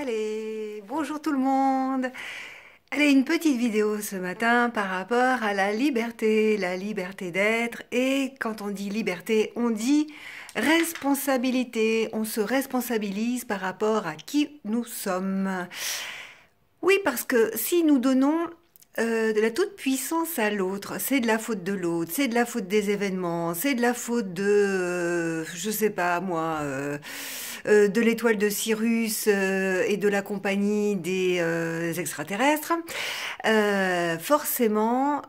Allez, bonjour tout le monde. Allez, une petite vidéo ce matin par rapport à la liberté d'être. Et quand on dit liberté, on dit responsabilité. On se responsabilise par rapport à qui nous sommes. Oui, parce que si nous donnons de la toute-puissance à l'autre, c'est de la faute de l'autre, c'est de la faute des événements, c'est de la faute de, je sais pas moi, de l'étoile de Cyrus et de la compagnie des extraterrestres. Forcément,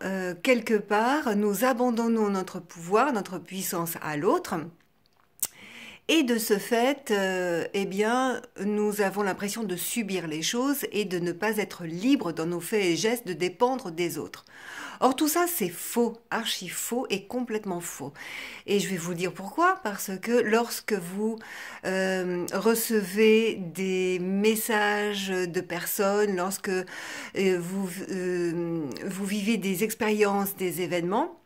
quelque part, nous abandonnons notre pouvoir, notre puissance à l'autre. Et de ce fait, eh bien, nous avons l'impression de subir les choses et de ne pas être libres dans nos faits et gestes, de dépendre des autres. Or, tout ça, c'est faux, archi faux et complètement faux. Et je vais vous dire pourquoi. Parce que lorsque vous recevez des messages de personnes, lorsque vous vivez des expériences, des événements,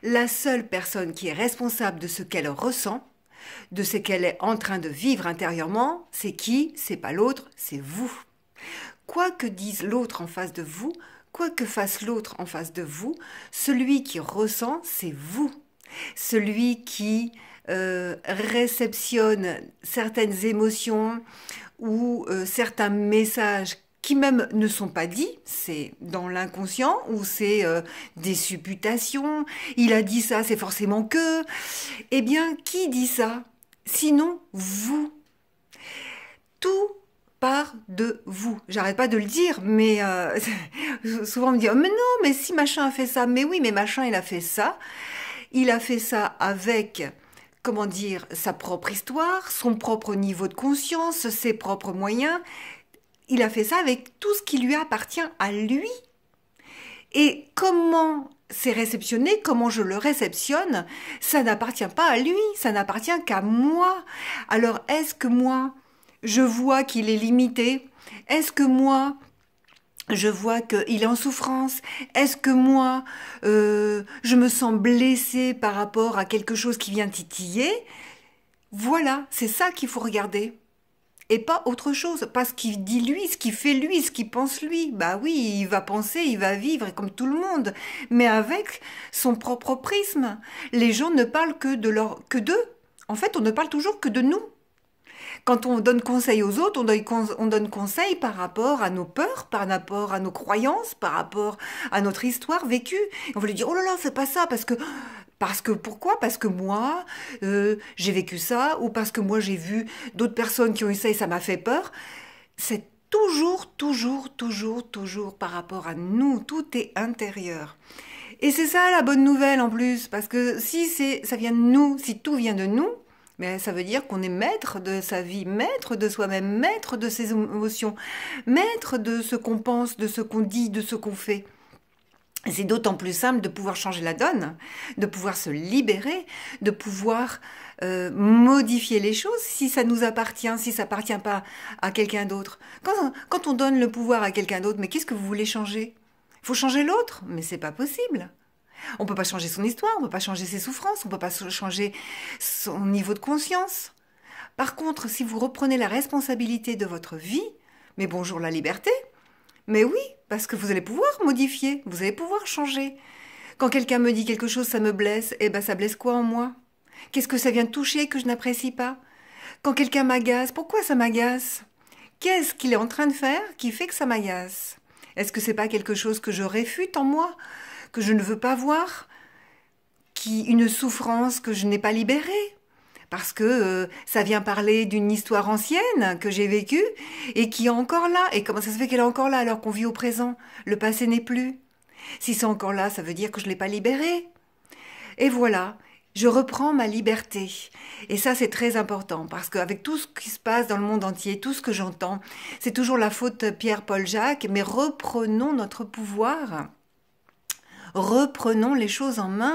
la seule personne qui est responsable de ce qu'elle ressent, de ce qu'elle est en train de vivre intérieurement, c'est qui? C'est pas l'autre, c'est vous. Quoi que dise l'autre en face de vous, quoi que fasse l'autre en face de vous, celui qui ressent, c'est vous. Celui qui réceptionne certaines émotions ou certains messages qui même ne sont pas dits, c'est dans l'inconscient ou c'est des supputations, il a dit ça, c'est forcément que. Eh bien, qui dit ça? Sinon, vous. Tout part de vous. J'arrête pas de le dire, mais souvent on me dit oh, mais non, mais si machin a fait ça, mais oui, mais machin il a fait ça. Il a fait ça avec, comment dire, sa propre histoire, son propre niveau de conscience, ses propres moyens. Il a fait ça avec tout ce qui lui appartient à lui. Et comment c'est réceptionné, comment je le réceptionne, ça n'appartient pas à lui, ça n'appartient qu'à moi. Alors, est-ce que moi, je vois qu'il est limité? Est-ce que moi, je vois qu'il est en souffrance? Est-ce que moi, je me sens blessée par rapport à quelque chose qui vient titiller? Voilà, c'est ça qu'il faut regarder. Et pas autre chose, pas ce qu'il dit lui, ce qu'il fait lui, ce qu'il pense lui. Bah oui, il va penser, il va vivre comme tout le monde, mais avec son propre prisme. Les gens ne parlent que d'eux. En fait, on ne parle toujours que de nous. Quand on donne conseil aux autres, on donne conseil par rapport à nos peurs, par rapport à nos croyances, par rapport à notre histoire vécue. Et on veut lui dire, oh là là, fais pas ça, parce que pourquoi? Parce que moi, j'ai vécu ça, ou parce que moi, j'ai vu d'autres personnes qui ont eu ça et ça m'a fait peur. C'est toujours par rapport à nous. Tout est intérieur. Et c'est ça la bonne nouvelle en plus, parce que si ça vient de nous, si tout vient de nous, mais ça veut dire qu'on est maître de sa vie, maître de soi-même, maître de ses émotions, maître de ce qu'on pense, de ce qu'on dit, de ce qu'on fait. C'est d'autant plus simple de pouvoir changer la donne, de pouvoir se libérer, de pouvoir modifier les choses si ça nous appartient, si ça appartient pas à quelqu'un d'autre. Quand on donne le pouvoir à quelqu'un d'autre, mais qu'est-ce que vous voulez changer? Il faut changer l'autre, mais c'est pas possible. On peut pas changer son histoire, on peut pas changer ses souffrances, on peut pas changer son niveau de conscience. Par contre, si vous reprenez la responsabilité de votre vie, mais bonjour la liberté. Mais oui, parce que vous allez pouvoir modifier, vous allez pouvoir changer. Quand quelqu'un me dit quelque chose, ça me blesse, eh ben ça blesse quoi en moi? Qu'est-ce que ça vient toucher que je n'apprécie pas? Quand quelqu'un m'agace, pourquoi ça m'agace? Qu'est-ce qu'il est en train de faire qui fait que ça m'agace? Est-ce que c'est pas quelque chose que je réfute en moi, que je ne veux pas voir, une souffrance que je n'ai pas libérée? Parce que ça vient parler d'une histoire ancienne que j'ai vécue et qui est encore là. Et comment ça se fait qu'elle est encore là alors qu'on vit au présent? Le passé n'est plus. Si c'est encore là, ça veut dire que je ne l'ai pas libérée. Et voilà, je reprends ma liberté. Et ça, c'est très important parce qu'avec tout ce qui se passe dans le monde entier, tout ce que j'entends, c'est toujours la faute de Pierre, Paul, Jacques, mais reprenons notre pouvoir. Reprenons les choses en main.